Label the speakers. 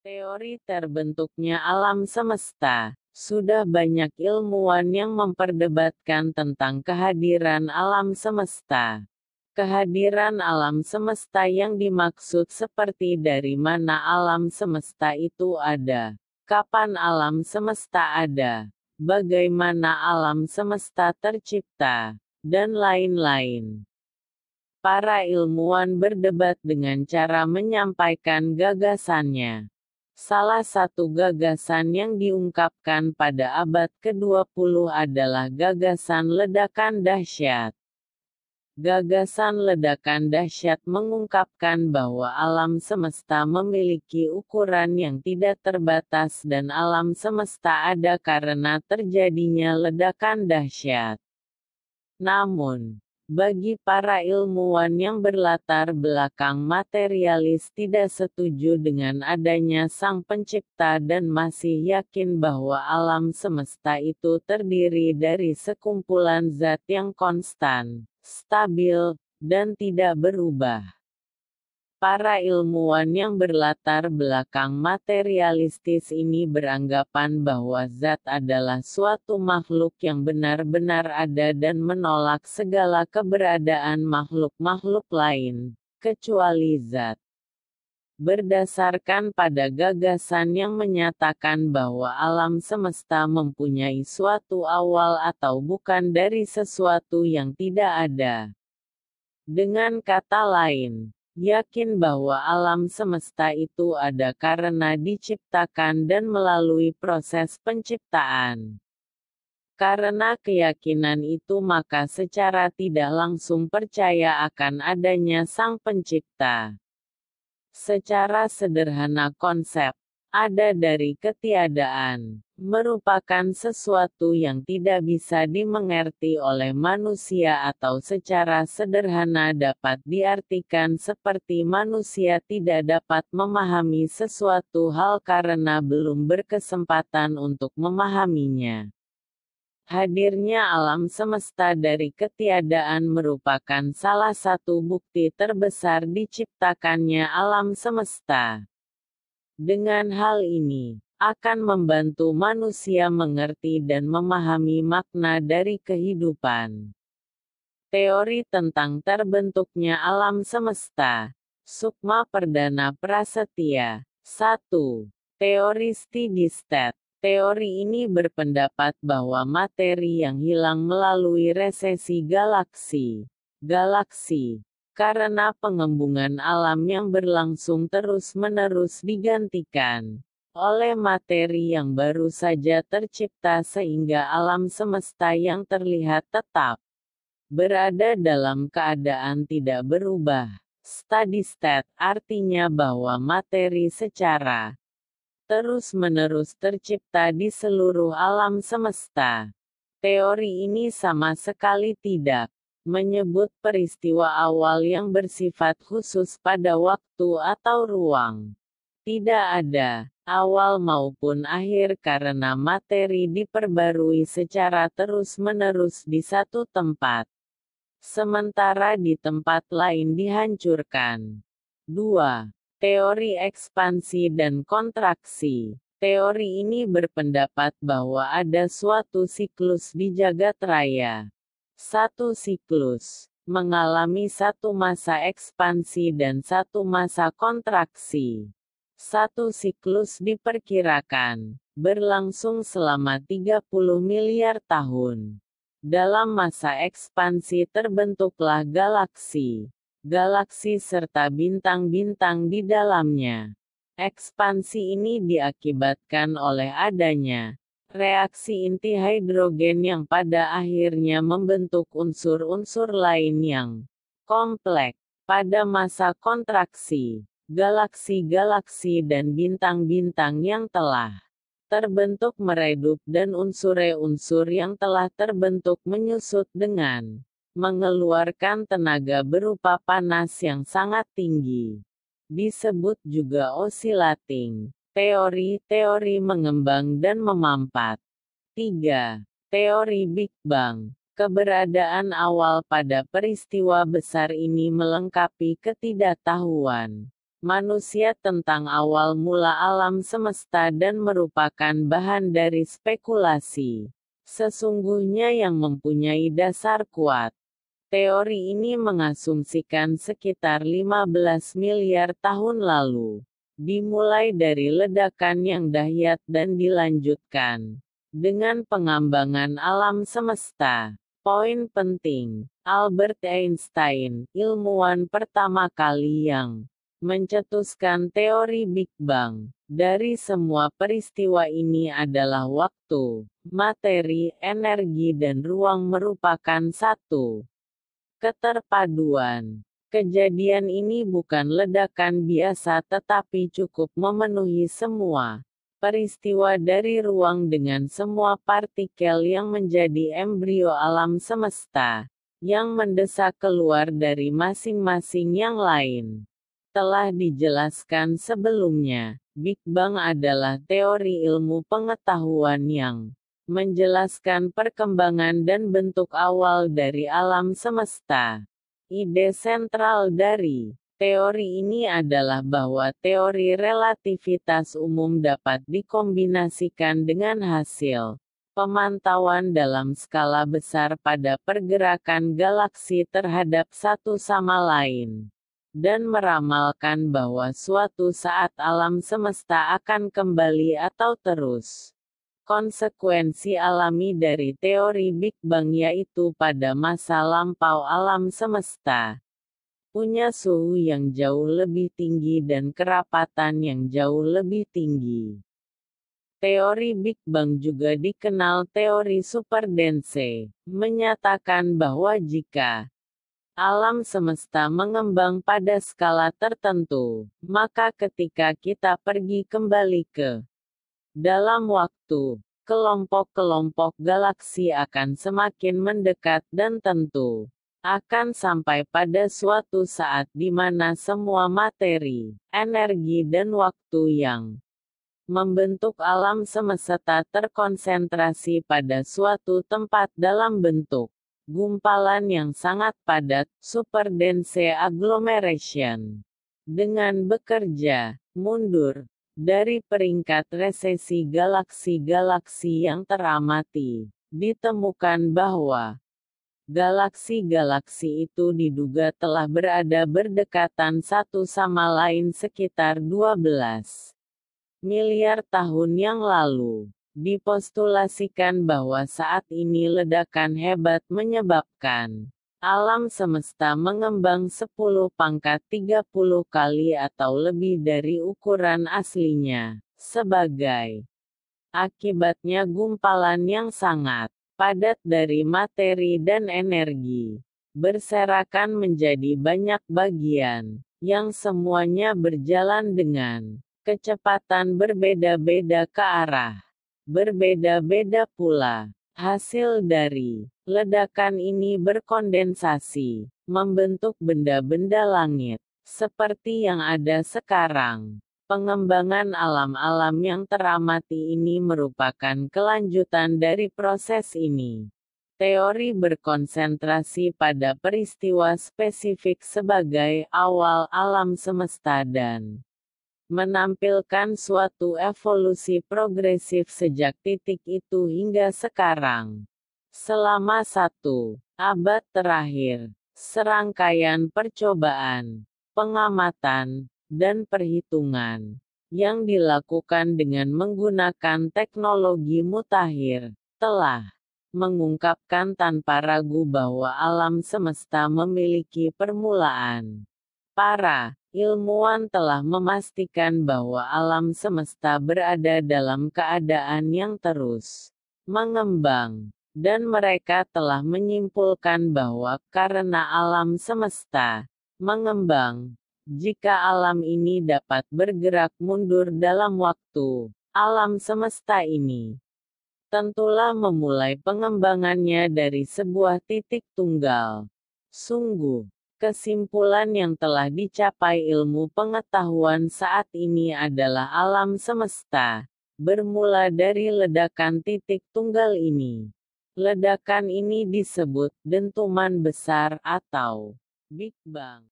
Speaker 1: Teori terbentuknya alam semesta. Sudah banyak ilmuwan yang memperdebatkan tentang kehadiran alam semesta. Kehadiran alam semesta yang dimaksud seperti dari mana alam semesta itu ada, kapan alam semesta ada, bagaimana alam semesta tercipta, dan lain-lain. Para ilmuwan berdebat dengan cara menyampaikan gagasannya. Salah satu gagasan yang diungkapkan pada abad ke-20 adalah gagasan ledakan dahsyat. Gagasan ledakan dahsyat mengungkapkan bahwa alam semesta memiliki ukuran yang tidak terbatas dan alam semesta ada karena terjadinya ledakan dahsyat. Namun, bagi para ilmuwan yang berlatar belakang materialis tidak setuju dengan adanya Sang Pencipta dan masih yakin bahwa alam semesta itu terdiri dari sekumpulan zat yang konstan, stabil, dan tidak berubah. Para ilmuwan yang berlatar belakang materialistis ini beranggapan bahwa zat adalah suatu makhluk yang benar-benar ada dan menolak segala keberadaan makhluk-makhluk lain, kecuali zat. Berdasarkan pada gagasan yang menyatakan bahwa alam semesta mempunyai suatu awal atau bukan dari sesuatu yang tidak ada. Dengan kata lain, yakin bahwa alam semesta itu ada karena diciptakan dan melalui proses penciptaan. Karena keyakinan itu maka secara tidak langsung percaya akan adanya Sang Pencipta. Secara sederhana konsep ada dari ketiadaan, merupakan sesuatu yang tidak bisa dimengerti oleh manusia atau secara sederhana dapat diartikan seperti manusia tidak dapat memahami sesuatu hal karena belum berkesempatan untuk memahaminya. Hadirnya alam semesta dari ketiadaan merupakan salah satu bukti terbesar diciptakannya alam semesta. Dengan hal ini, akan membantu manusia mengerti dan memahami makna dari kehidupan. Teori tentang terbentuknya alam semesta. Sukma Perdana Prasetya. 1. Teori steady state. Teori ini berpendapat bahwa materi yang hilang melalui resesi galaksi. Karena pengembungan alam yang berlangsung terus-menerus digantikan oleh materi yang baru saja tercipta sehingga alam semesta yang terlihat tetap berada dalam keadaan tidak berubah. Steady state artinya bahwa materi secara terus-menerus tercipta di seluruh alam semesta. Teori ini sama sekali tidak menyebut peristiwa awal yang bersifat khusus pada waktu atau ruang. Tidak ada awal maupun akhir karena materi diperbarui secara terus-menerus di satu tempat, sementara di tempat lain dihancurkan. 2. Teori ekspansi dan kontraksi. Teori ini berpendapat bahwa ada suatu siklus di jagat raya. Satu siklus mengalami satu masa ekspansi dan satu masa kontraksi. Satu siklus diperkirakan berlangsung selama 30 miliar tahun. Dalam masa ekspansi terbentuklah galaksi. Galaksi serta bintang-bintang di dalamnya. Ekspansi ini diakibatkan oleh adanya reaksi inti hidrogen yang pada akhirnya membentuk unsur-unsur lain yang kompleks. Pada masa kontraksi, galaksi-galaksi dan bintang-bintang yang telah terbentuk meredup dan unsur-unsur yang telah terbentuk menyusut dengan mengeluarkan tenaga berupa panas yang sangat tinggi. Disebut juga oscillating. Teori mengembang dan memampat. 3. Teori Big Bang. Keberadaan awal pada peristiwa besar ini melengkapi ketidaktahuan manusia tentang awal mula alam semesta dan merupakan bahan dari spekulasi. Sesungguhnya yang mempunyai dasar kuat. Teori ini mengasumsikan sekitar 15 miliar tahun lalu. Dimulai dari ledakan yang dahsyat dan dilanjutkan dengan pengembangan alam semesta. Poin penting, Albert Einstein, ilmuwan pertama kali yang mencetuskan teori Big Bang. Dari semua peristiwa ini adalah waktu, materi, energi dan ruang merupakan satu keterpaduan. Kejadian ini bukan ledakan biasa tetapi cukup memenuhi semua peristiwa dari ruang dengan semua partikel yang menjadi embrio alam semesta, yang mendesak keluar dari masing-masing yang lain. Telah dijelaskan sebelumnya, Big Bang adalah teori ilmu pengetahuan yang menjelaskan perkembangan dan bentuk awal dari alam semesta. Ide sentral dari teori ini adalah bahwa teori relativitas umum dapat dikombinasikan dengan hasil pemantauan dalam skala besar pada pergerakan galaksi terhadap satu sama lain, dan meramalkan bahwa suatu saat alam semesta akan kembali atau terus. Konsekuensi alami dari teori Big Bang yaitu pada masa lampau alam semesta punya suhu yang jauh lebih tinggi dan kerapatan yang jauh lebih tinggi. Teori Big Bang juga dikenal teori superdense, menyatakan bahwa jika alam semesta mengembang pada skala tertentu, maka ketika kita pergi kembali ke dalam waktu, kelompok-kelompok galaksi akan semakin mendekat dan tentu akan sampai pada suatu saat di mana semua materi, energi dan waktu yang membentuk alam semesta terkonsentrasi pada suatu tempat dalam bentuk gumpalan yang sangat padat, superdense agglomeration. Dengan bekerja mundur dari peringkat resesi galaksi-galaksi yang teramati, ditemukan bahwa galaksi-galaksi itu diduga telah berada berdekatan satu sama lain sekitar 12 miliar tahun yang lalu. Dipostulasikan bahwa saat ini ledakan hebat menyebabkan alam semesta mengembang 10⁻30 kali atau lebih dari ukuran aslinya. Sebagai akibatnya gumpalan yang sangat padat dari materi dan energi berserakan menjadi banyak bagian, yang semuanya berjalan dengan kecepatan berbeda-beda ke arah berbeda-beda pula. Hasil dari ledakan ini berkondensasi, membentuk benda-benda langit, seperti yang ada sekarang. Pengembangan alam-alam yang teramati ini merupakan kelanjutan dari proses ini. Teori berkonsentrasi pada peristiwa spesifik sebagai awal alam semesta dan menampilkan suatu evolusi progresif sejak titik itu hingga sekarang. Selama 1 abad terakhir, serangkaian percobaan, pengamatan, dan perhitungan yang dilakukan dengan menggunakan teknologi mutakhir telah mengungkapkan tanpa ragu bahwa alam semesta memiliki permulaan. Para ilmuwan telah memastikan bahwa alam semesta berada dalam keadaan yang terus mengembang, dan mereka telah menyimpulkan bahwa karena alam semesta mengembang, jika alam ini dapat bergerak mundur dalam waktu, alam semesta ini tentulah memulai pengembangannya dari sebuah titik tunggal. Sungguh, kesimpulan yang telah dicapai ilmu pengetahuan saat ini adalah alam semesta bermula dari ledakan titik tunggal ini. Ledakan ini disebut dentuman besar atau Big Bang.